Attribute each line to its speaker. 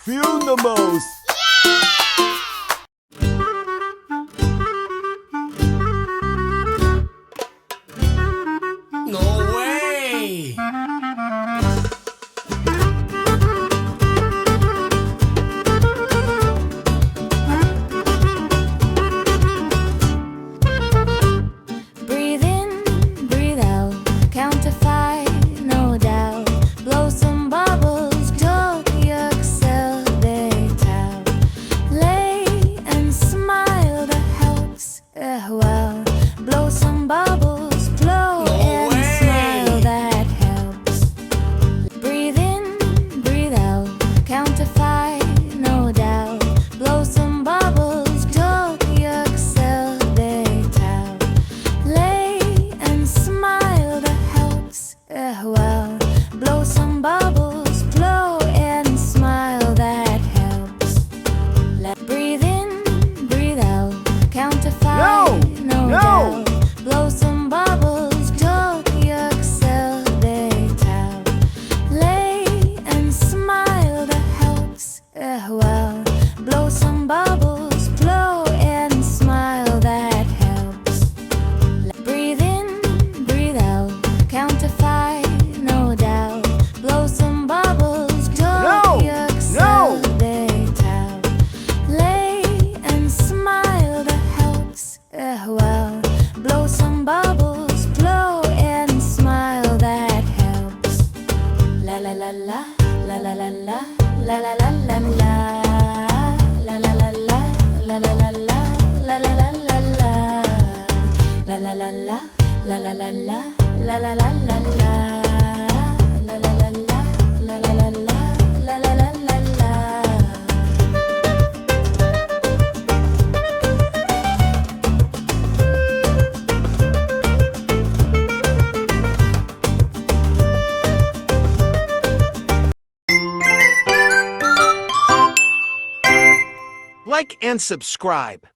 Speaker 1: Funimals!
Speaker 2: No way!
Speaker 3: Breathe in, breathe out, count to 5, no doubt. Blow some bubbles, don't you accelerate out. Lay and smile, that helps, well. Blow some bubbles, blow and smile, that helps. Breathe in, breathe out, count to 5, no doubt. Blow some bubbles, don't you accelerate out. Lay and smile, that helps, well. Blow some bubbles, blow and smile, that helps. Breathe in, breathe out, count to 5, no doubt. Blow some bubbles, don't you accelerate out. Lay and smile, that helps, well. Blow some bubbles, blow and smile, that helps. Breathe in, breathe out, count to 5, no doubt. Blow some bubbles, don't you accelerate out. Lay and smile, that helps, well. Blow some bubbles, blow and smile, that helps. La la la la, la la la la, la la la la la. La la la la, la la la la, la la la la la. La la la la, la la la la, la la la la la. La la la la, la la la la, la la la la la.
Speaker 4: Like and subscribe.